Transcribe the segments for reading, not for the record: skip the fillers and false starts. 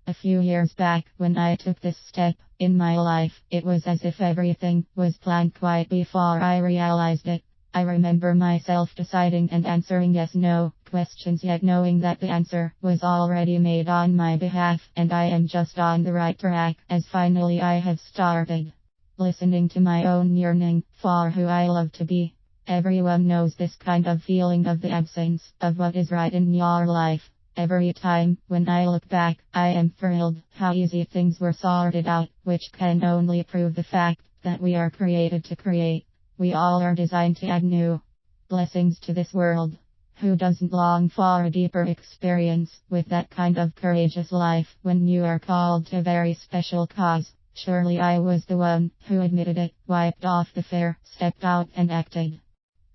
A few years back, when I took this step in my life, it was as if everything was planned quite before I realized it. I remember myself deciding and answering yes no questions, yet knowing that the answer was already made on my behalf, and I am just on the right track, as finally I have started listening to my own yearning for who I love to be. Everyone knows this kind of feeling of the absence of what is right in your life. Every time when I look back, I am thrilled how easy things were sorted out, which can only prove the fact that we are created to create. We all are designed to add new blessings to this world. Who doesn't long for a deeper experience with that kind of courageous life when you are called to a very special cause? Surely I was the one who admitted it, wiped off the fear, stepped out and acted.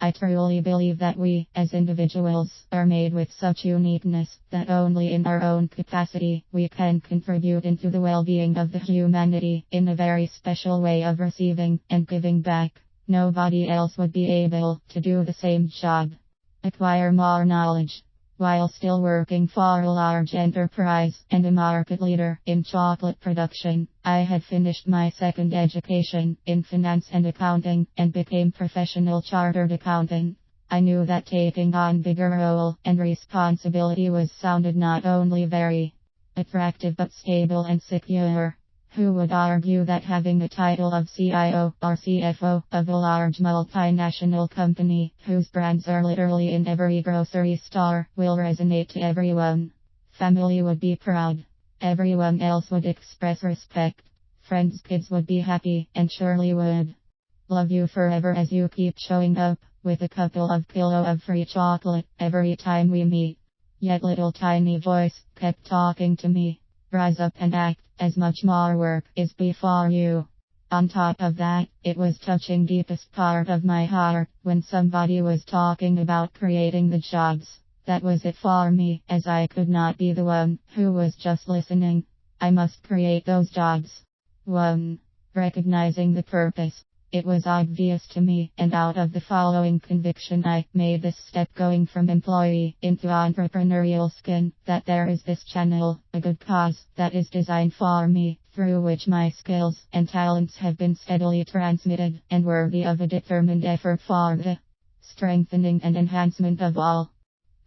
I truly believe that we, as individuals, are made with such uniqueness that only in our own capacity we can contribute into the well-being of the humanity in a very special way of receiving and giving back. Nobody else would be able to do the same job. Acquire more knowledge. While still working for a large enterprise and a market leader in chocolate production, I had finished my second education in finance and accounting and became professional chartered accountant. I knew that taking on bigger role and responsibility was sounded not only very attractive but stable and secure. Who would argue that having a title of CIO or CFO of a large multinational company, whose brands are literally in every grocery store, will resonate to everyone? Family would be proud. Everyone else would express respect. Friends' kids would be happy, and surely would love you forever as you keep showing up with a couple of kilo of free chocolate every time we meet. Yet little tiny voice kept talking to me. Rise up and act, as much more work is before you. On top of that, it was touching deepest part of my heart when somebody was talking about creating the jobs. That was it for me, as I could not be the one who was just listening. I must create those jobs. 1. Recognizing the purpose. It was obvious to me, and out of the following conviction I made this step going from employee into entrepreneurial skin, that there is this channel, a good cause, that is designed for me, through which my skills and talents have been steadily transmitted, and worthy of a determined effort for the strengthening and enhancement of all.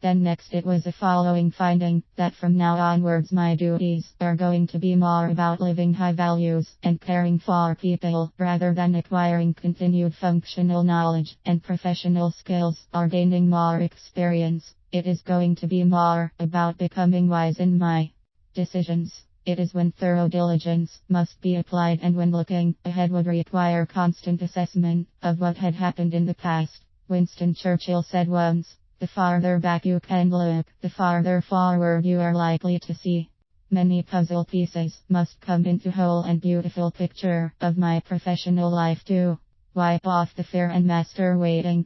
Then next it was the following finding, that from now onwards my duties are going to be more about living high values and caring for people rather than acquiring continued functional knowledge and professional skills or gaining more experience. It is going to be more about becoming wise in my decisions. It is when thorough diligence must be applied and when looking ahead would require constant assessment of what had happened in the past. Winston Churchill said once, "The farther back you can look, the farther forward you are likely to see." Many puzzle pieces must come into whole and beautiful picture of my professional life to wipe off the fear and master waiting.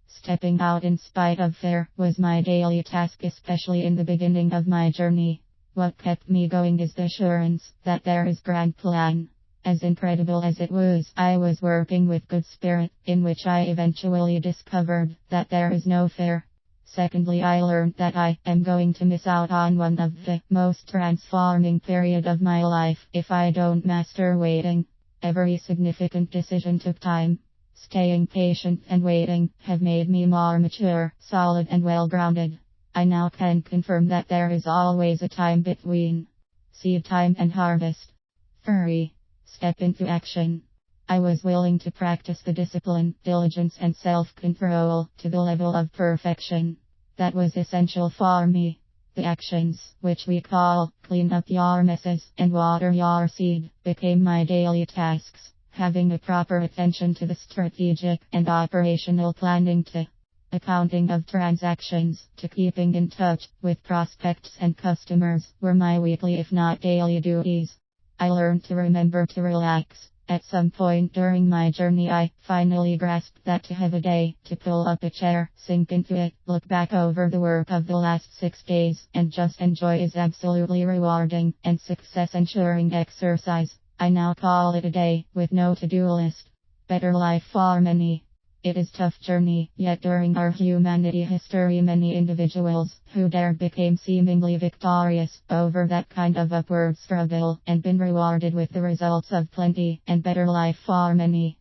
Stepping out in spite of fear was my daily task, especially in the beginning of my journey. What kept me going is the assurance that there is grand plan. As incredible as it was, I was working with good spirit, in which I eventually discovered that there is no fear. Secondly, I learned that I am going to miss out on one of the most transforming period of my life if I don't master waiting. Every significant decision took time. Staying patient and waiting have made me more mature, solid and well-grounded. I now can confirm that there is always a time between seed time and harvest. 3. Step into action. I was willing to practice the discipline, diligence and self-control to the level of perfection. That was essential for me. The actions, which we call clean up your messes and water your seed, became my daily tasks. Having a proper attention to the strategic and operational planning to accounting of transactions to keeping in touch with prospects and customers were my weekly if not daily duties. I learned to remember to relax. At some point during my journey I finally grasped that to have a day to pull up a chair, sink into it, look back over the work of the last 6 days, and just enjoy is absolutely rewarding and success ensuring exercise. I now call it a day with no to-do list. Better life for many. It is tough journey, yet during our humanity history many individuals who dared became seemingly victorious over that kind of upward struggle and been rewarded with the results of plenty and better life for many.